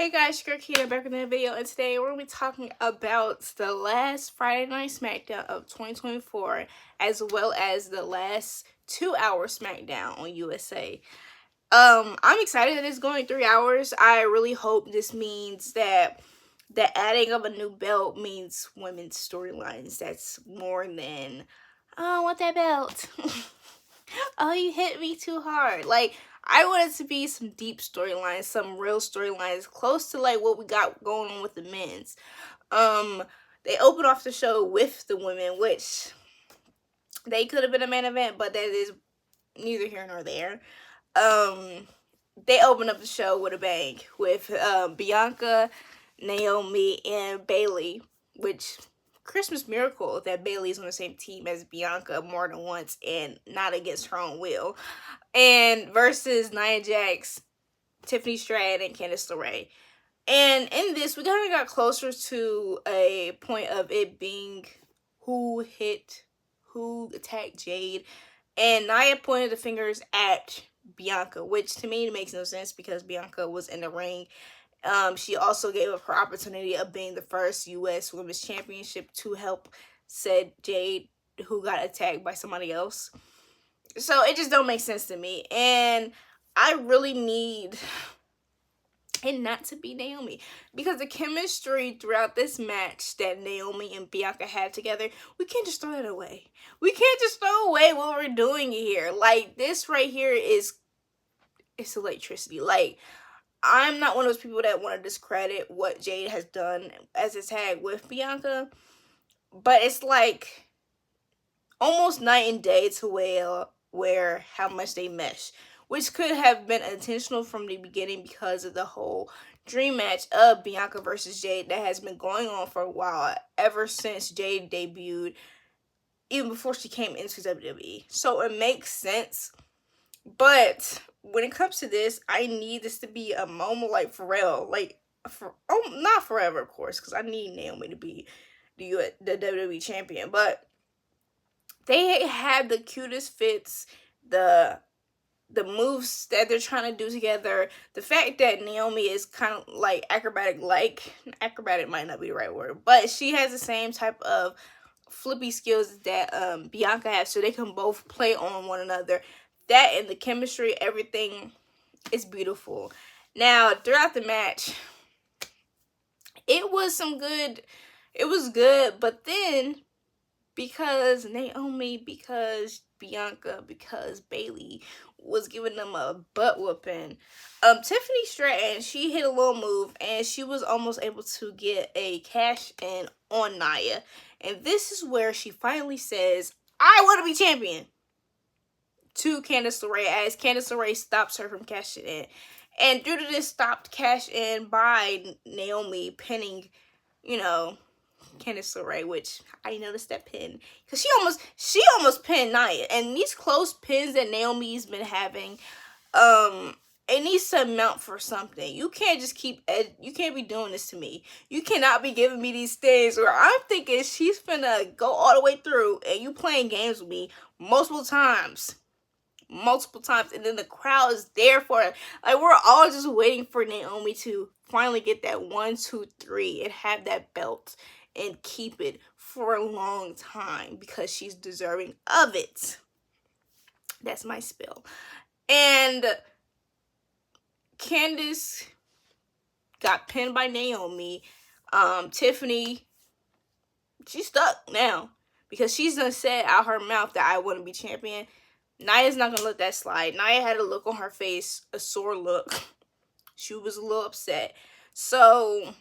Hey guys, Skirk here, back in the video, and today we're going to be talking about the last Friday Night Smackdown of 2024, as well as the last 2-hour Smackdown on USA. I'm excited that it's going 3 hours. I really hope this means that the adding of a new belt means women's storylines. That's more than, oh, I want that belt. Oh, you hit me too hard. Like, I want it to be some deep storylines, some real storylines, close to like what we got going on with the men's. They opened off the show with the women, which they could have been a main event, but that is neither here nor there. They opened up the show with a bang with Bianca, Naomi, and Bayley, which Christmas miracle that Bayley's on the same team as Bianca more than once and not against her own will. And versus Nia Jax, Tiffany Stratton, and Candice LeRae. And in this, we kind of got closer to a point of it being who attacked Jade. And Nia pointed the fingers at Bianca, which to me makes no sense because Bianca was in the ring. She also gave up her opportunity of being the first U.S. Women's Championship to help said Jade, who got attacked by somebody else. So it just don't make sense to me. And I really need it not to be Naomi, because the chemistry throughout this match that Naomi and Bianca had together, we can't just throw that away. We can't just throw away what we're doing here. Like, this right here it's electricity. Like, I'm not one of those people that want to discredit what Jade has done as a tag with Bianca, but it's like almost night and day to where how much they mesh, which could have been intentional from the beginning because of the whole dream match of Bianca versus Jade that has been going on for a while, ever since Jade debuted, even before she came into WWE. So it makes sense. But when it comes to this, I need this to be a moment like Pharrell. Like, not forever, of course, because I need Naomi to be the WWE champion. But they had the cutest fits, the moves that they're trying to do together. The fact that Naomi is kind of like acrobatic might not be the right word, but she has the same type of flippy skills that Bianca has, so they can both play on one another. That and the chemistry, everything is beautiful. Now, throughout the match, it was good, but then because Naomi, because Bianca, because Bayley was giving them a butt whooping, Tiffany Stratton, she hit a little move and she was almost able to get a cash in on Nia. And this is where she finally says, I want to be champion, to Candice LeRae, as Candice LeRae stops her from cashing in. And due to this stopped cash in by Naomi pinning, Candice LeRae, which I noticed that pin, because she almost pinned Nia. And these close pins that Naomi's been having, it needs to amount for something. You can't just you can't be doing this to me. You cannot be giving me these things where I'm thinking she's finna go all the way through and you playing games with me multiple times, and then the crowd is there for it. Like, we're all just waiting for Naomi to finally get that 1, 2, 3 and have that belt and keep it for a long time because she's deserving of it. That's my spill. And Candice got pinned by Naomi. Tiffany, she's stuck now because she's done said out her mouth that I want to be champion. Nia's not going to let that slide. Nia had a look on her face, a sore look. She was a little upset. So,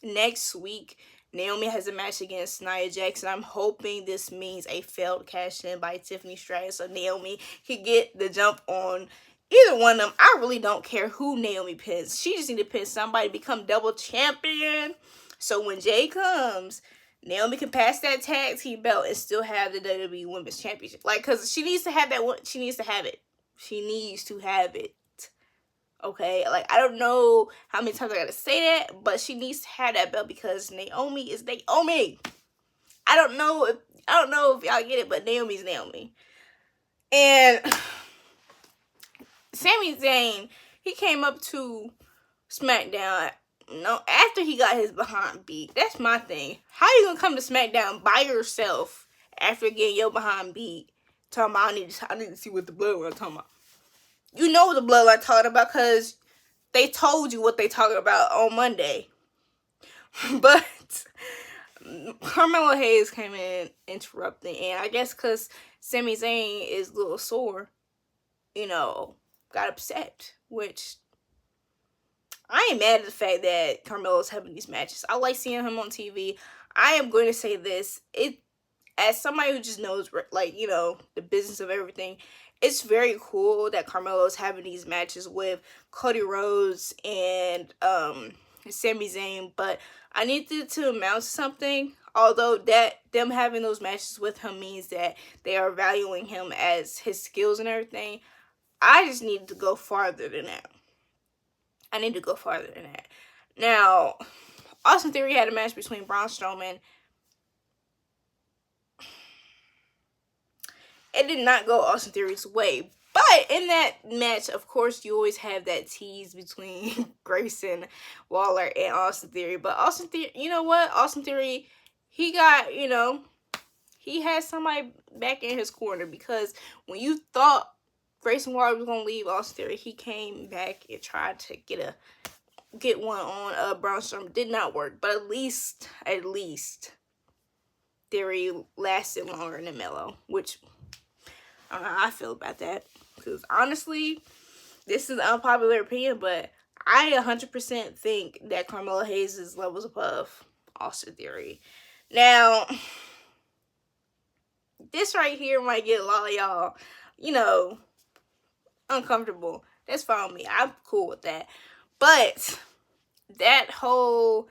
next week, Naomi has a match against Nia Jax, and I'm hoping this means a failed cash-in by Tiffany Stratton so Naomi can get the jump on either one of them. I really don't care who Naomi pins. She just need to pin somebody to become double champion. So when Jay comes, Naomi can pass that tag team belt and still have the WWE Women's Championship. Like, because she needs to have that one. She needs to have it. She needs to have it. Okay? Like, I don't know how many times I gotta say that, but she needs to have that belt because Naomi is Naomi. I don't know if y'all get it, but Naomi's Naomi. And Sami Zayn, he came up to SmackDown no, after he got his behind beat. That's my thing. How you gonna come to SmackDown by yourself after getting your behind beat? Talking about I need to see what the bloodline talking about. You know what the bloodline talking about because they told you what they talking about on Monday. But Carmelo Hayes came in interrupting, and I guess because Sami Zayn is a little sore, got upset, which I ain't mad at the fact that Carmelo's having these matches. I like seeing him on TV. I am going to say this, as somebody who just knows, the business of everything, it's very cool that Carmelo's having these matches with Cody Rhodes and Sami Zayn, but I needed to amount to something. Although them having those matches with him means that they are valuing him as his skills and everything, I just need to go farther than that. Now, Austin Theory had a match between Braun Strowman. It did not go Austin Theory's way. But in that match, of course, you always have that tease between Grayson Waller and Austin Theory. But Austin Theory, you know what? Austin Theory, he got, he had somebody back in his corner. Because when you thought Grayson Waller was going to leave Austin Theory, he came back and tried to get one on Braun Strowman. Did not work. But at least Theory lasted longer than Melo, which I don't know how I feel about that. Because honestly, this is an unpopular opinion, but I 100% think that Carmelo Hayes is levels above Austin Theory. Now, this right here might get a lot of y'all, uncomfortable. That's fine with me. I'm cool with that. But that whole,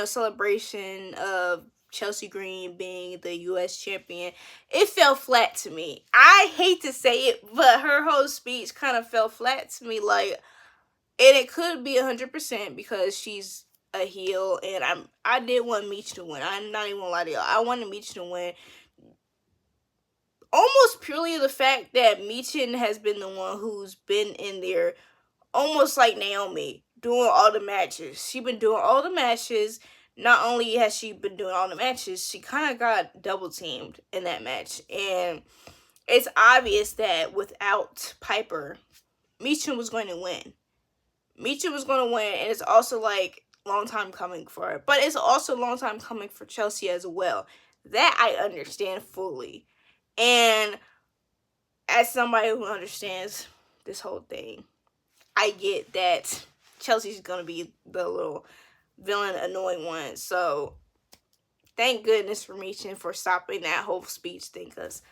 celebration of Chelsea Green being the U.S. champion, it fell flat to me. I hate to say it, but her whole speech kind of fell flat to me. And it could be 100% because she's a heel, and I did want Meech to win. I'm not even gonna lie to y'all. I wanted Meech to win. Almost purely the fact that Meechin has been the one who's been in there, almost like Naomi, doing all the matches. She's been doing all the matches. Not only has she been doing all the matches, she kind of got double teamed in that match. And it's obvious that without Piper, Meechin was going to win. And it's also long time coming for her. But it's also a long time coming for Chelsea as well. That I understand fully. And as somebody who understands this whole thing, I get that Chelsea's going to be the little villain, annoying one. So thank goodness for Meechin for stopping that whole speech thing, because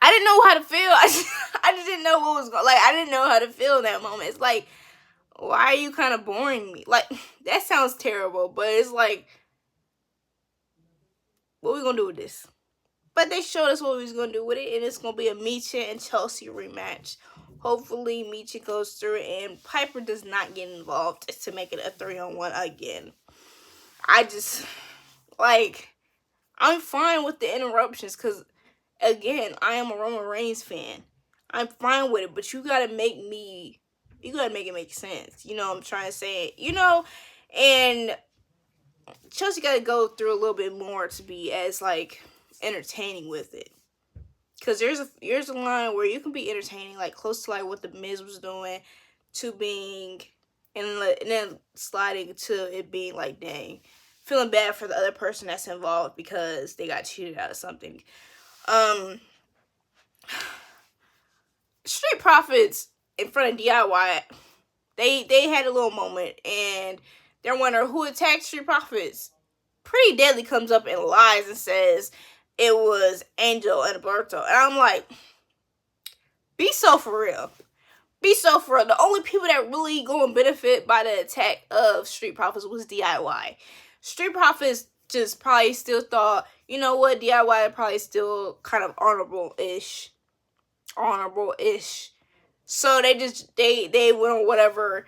I didn't know how to feel. I just didn't know what was going. I didn't know how to feel in that moment. It's why are you kind of boring me? That sounds terrible, but it's what we gonna do with this? But they showed us what we was gonna do with it, and it's gonna be a Meechin and Chelsea rematch. Hopefully, Meechin goes through it, and Piper does not get involved to make it a 3-on-1 again. I just, I'm fine with the interruptions, because, again, I am a Roman Reigns fan. I'm fine with it, but you gotta make it make sense. You know what I'm trying to say? And Chelsea gotta go through a little bit more to be as, entertaining with it. Because there's a line where you can be entertaining, close to what the Miz was doing, to being, and then sliding to it being dang, feeling bad for the other person that's involved because they got cheated out of something. Street Profits in front of DIY, they had a little moment, and they're wondering who attacked Street Profits. Pretty Deadly comes up and lies and says it was Angel and Alberto. And I'm like, be so for real. The only people that really going to benefit by the attack of Street Profits was DIY. Street Profits just probably still thought, you know what, DIY probably still kind of honorable-ish. So they went on whatever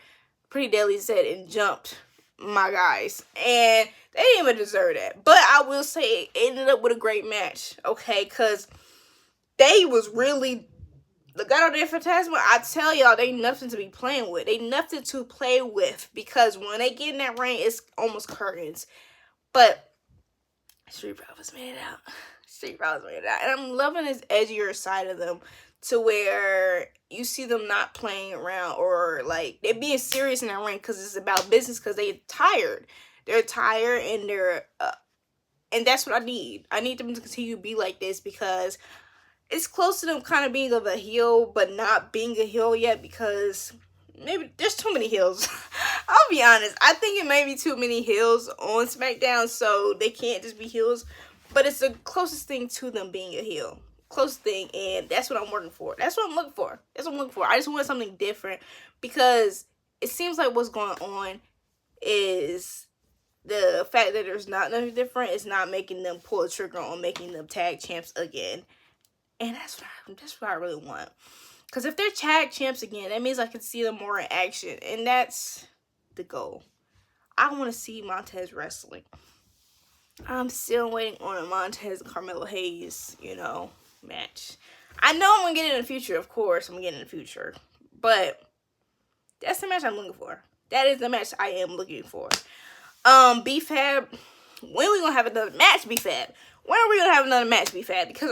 Pretty Deadly said and jumped my guys. And they didn't even deserve that. But I will say it ended up with a great match, okay? Because they was really Legado del Fantasma, I tell y'all, they nothing to be playing with. They nothing to play with, because when they get in that ring, it's almost curtains. But Street Profits made it out. Street Profits made it out. And I'm loving this edgier side of them, to where you see them not playing around, or like they're being serious in that ring because it's about business, because they're tired. They're tired, and and that's what I need. I need them to continue to be like this, because it's close to them kind of being of a heel, but not being a heel yet, because maybe there's too many heels. I'll be honest. I think it may be too many heels on SmackDown, so they can't just be heels. But it's the closest thing to them being a heel. Closest thing, and that's what I'm working for. That's what I'm looking for. That's what I'm looking for. I just want something different, because it seems like what's going on is the fact that there's not nothing different is not making them pull the trigger on making them tag champs again. And that's what I really want. Because if they're tag champs again, that means I can see them more in action. And that's the goal. I want to see Montez wrestling. I'm still waiting on a Montez and Carmelo Hayes, match. I know I'm going to get it in the future. Of course, I'm going to get it in the future. But that's the match I'm looking for. That is the match I am looking for. B-Fab, when are we going to have another match, B-Fab? When are we going to have another match, B-Fab? Because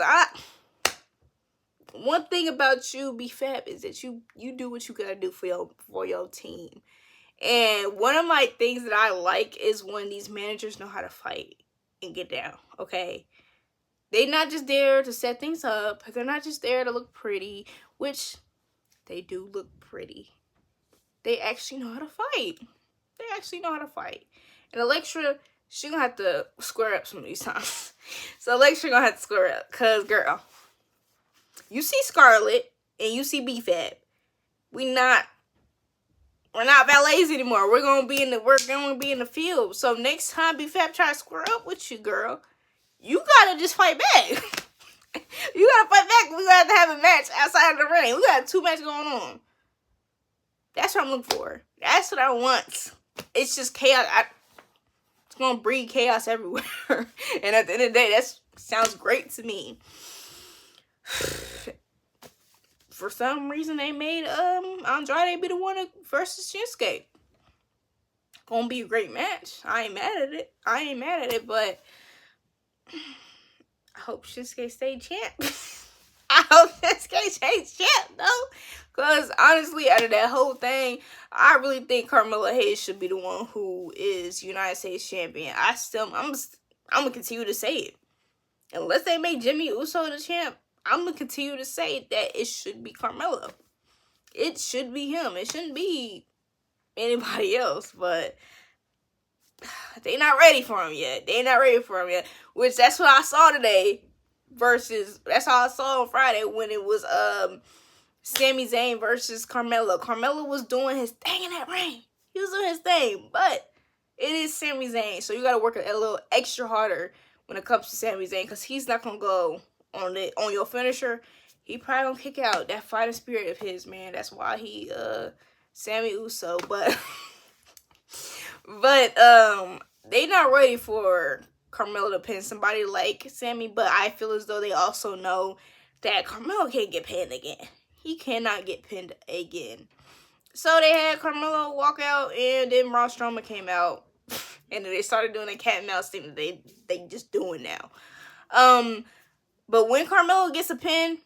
one thing about you, B-Fab, is that you do what you gotta do for your team. And one of my things that I like is when these managers know how to fight and get down, okay? They're not just there to set things up. They're not just there to look pretty, which they do look pretty. They actually know how to fight. They actually know how to fight. And Elektra, she gonna have to square up some of these times. So Elektra gonna have to square up, because, girl, you see Scarlett and you see B-Fab. We're not valets anymore. We're gonna be in the field. So next time B-Fab try to square up with you, girl, you gotta just fight back. You gotta fight back. We gotta have a match outside of the ring. We got 2 matches going on. That's what I'm looking for. That's what I want. It's just chaos. It's gonna breed chaos everywhere. And at the end of the day, that sounds great to me. For some reason, they made Andrade be the one versus Shinsuke. Gonna be a great match. I ain't mad at it, but I hope Shinsuke stay champ. I hope Shinsuke stays champ, though. Because honestly, out of that whole thing, I really think Carmelo Hayes should be the one who is United States champion. I'm gonna continue to say it. Unless they make Jimmy Uso the champ, I'm going to continue to say that it should be Carmelo. It should be him. It shouldn't be anybody else, but they not ready for him yet. Which, that's what I saw today that's how I saw on Friday when it was Sami Zayn versus Carmelo. Carmelo was doing his thing in that ring. He was doing his thing, but it is Sami Zayn, so you got to work a little extra harder when it comes to Sami Zayn, because he's not going to go on your finisher. He probably gonna kick out that fighting spirit of his, man. That's why he Sammy Uso, but they not ready for Carmelo to pin somebody like Sammy, but I feel as though they also know that Carmelo can't get pinned again. He cannot get pinned again. So they had Carmelo walk out, and then Braun Strowman came out, and then they started doing a cat and mouse thing that they just doing now. But when Carmelo gets a pin,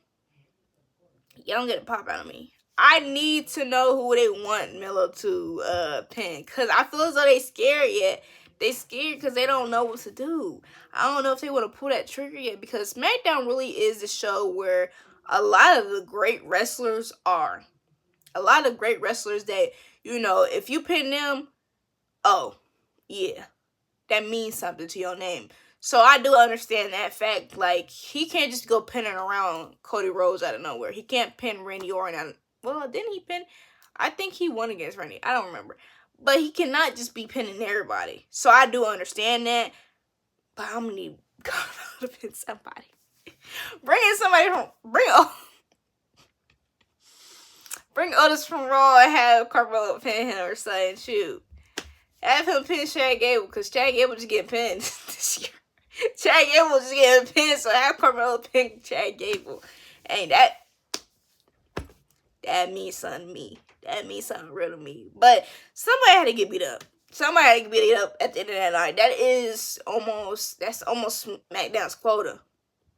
you don't get a pop out of me. I need to know who they want Melo to pin, because I feel as though they scared yet. They scared because they don't know what to do. I don't know if they want to pull that trigger yet, because SmackDown really is the show where a lot of the great wrestlers are. A lot of great wrestlers that, if you pin them, oh, yeah, that means something to your name. So I do understand that fact. Like, he can't just go pinning around Cody Rhodes out of nowhere. He can't pin Randy Orton out. Well, didn't he pin? I think he won against Randy. I don't remember. But he cannot just be pinning everybody. So I do understand that. But I'm going to need Carmelo to pin somebody. Bring Otis from Raw and have Carmelo pin him or something. Shoot. Have him pin Chad Gable, because Chad Gable just get pinned this year. Chad Gable just getting pinned, so have Carmelo pin Chad Gable. Ain't that that means something to me. That means something real to me. But somebody had to get beat up. Somebody had to get beat up at the end of that night. That's almost SmackDown's quota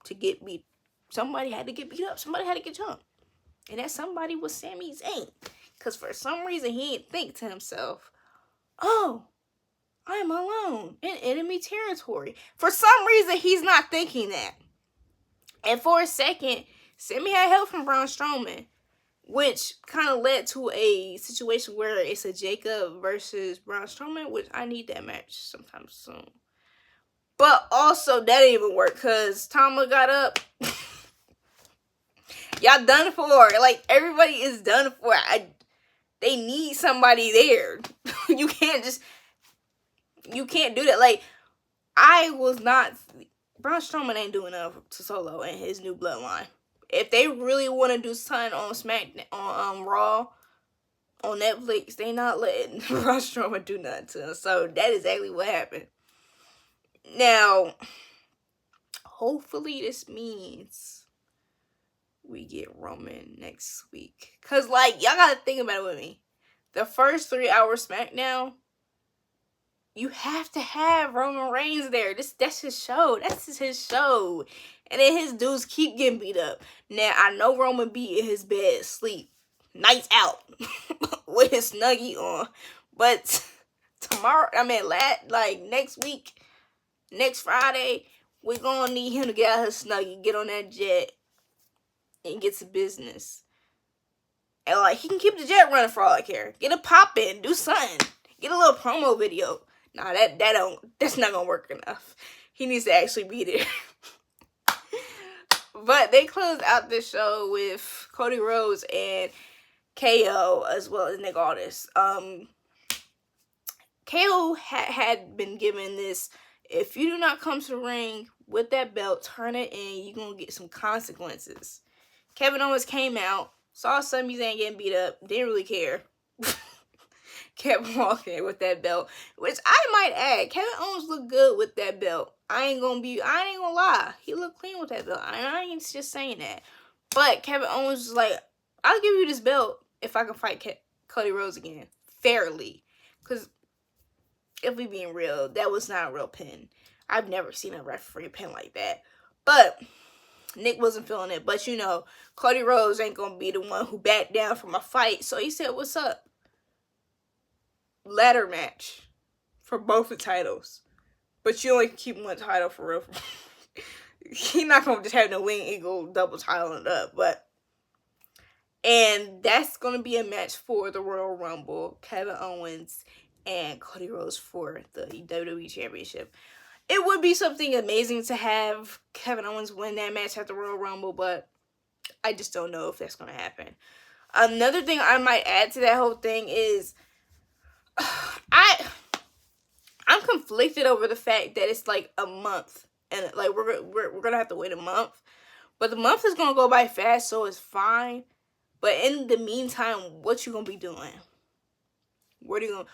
to get beat. Somebody had to get beat up. Somebody had to get jumped. And that somebody was Sami Zayn. Because for some reason, he didn't think to himself, oh, I'm alone in enemy territory. For some reason, he's not thinking that. And for a second, Sami had help from Braun Strowman, which kind of led to a situation where it's a Jacob versus Braun Strowman, which I need that match sometime soon. But also, that didn't even work because Tama got up. Y'all done for. Like, everybody is done for. They need somebody there. You can't do that. Like, Braun Strowman ain't doing enough to Solo and his new bloodline. If they really want to do something on SmackDown, on Raw, on Netflix, they not letting Braun Strowman do nothing to him. So that is exactly what happened. Now, hopefully this means we get Roman next week. Because, like, y'all got to think about it with me. The first 3 hours SmackDown, you have to have Roman Reigns there. That's his show. That's his show. And then his dudes keep getting beat up. Now, I know Roman be in his bed, sleep, nights out, with his Snuggie on. But next week, next Friday, we're going to need him to get out his Snuggie, get on that jet, and get to business. And, like, he can keep the jet running for all I care. Get a pop in, do something. Get a little promo video. Nah, that's not gonna work enough. He needs to actually be there. But they closed out this show with Cody Rhodes and KO as well as Nick Aldis. KO had been given this, if you do not come to the ring with that belt, turn it in, you're gonna get some consequences. Kevin Owens came out, saw Sami Zayn getting beat up, didn't really care. Kept walking with that belt, which I might add, Kevin Owens looked good with that belt. I ain't gonna lie, he looked clean with that belt. I ain't just saying that. But Kevin Owens was like, I'll give you this belt if I can fight Cody Rhodes again, fairly. Because if we being real, that was not a real pin. I've never seen a referee pin like that. But Nick wasn't feeling it. But, you know, Cody Rhodes ain't gonna be the one who backed down from a fight. So he said, what's up? Ladder match for both the titles, but you only keep one title for real. He's not gonna just have the Wing Eagle double title it up, and that's gonna be a match for the Royal Rumble. Kevin Owens and Cody Rhodes for the WWE Championship. It would be something amazing to have Kevin Owens win that match at the Royal Rumble, but I just don't know if that's gonna happen. Another thing I might add to that whole thing is, I'm conflicted over the fact that it's like a month, and like we're gonna have to wait a month, but the month is gonna go by fast, so it's fine. But in the meantime, what you gonna be doing? What are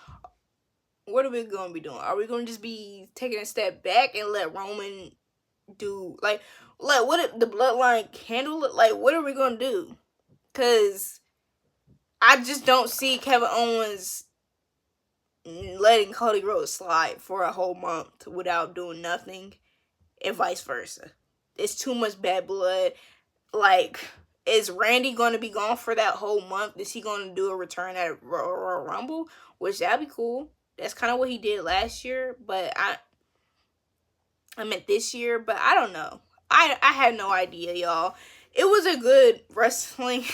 we gonna be doing? Are we gonna just be taking a step back and let Roman do like what if the bloodline handle it? Like, what are we gonna do? Cause I just don't see Kevin Owens letting Cody Rhodes slide for a whole month without doing nothing, and vice versa. It's too much bad blood. Like, is Randy going to be gone for that whole month? Is he going to do a return at Royal Rumble? Which, that'd be cool. That's kind of what he did last year, but I meant this year, but I don't know. I had no idea, y'all. It was a good wrestling.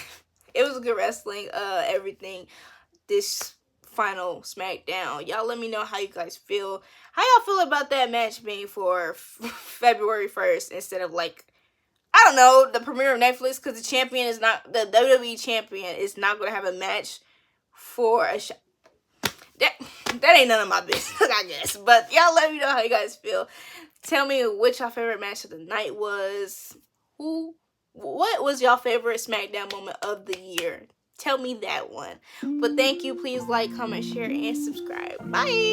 It was a good wrestling, everything. This final SmackDown. Y'all let me know how you guys feel. How y'all feel about that match being for February 1st instead of, like, I don't know, the premiere of Netflix, because the champion is not, the WWE champion is not going to have a match for a show. That ain't none of my business, I guess. But y'all let me know how you guys feel. Tell me which your favorite match of the night was. What was your favorite SmackDown moment of the year? Tell me that one. But thank you. Please like, comment, share, and subscribe. Bye.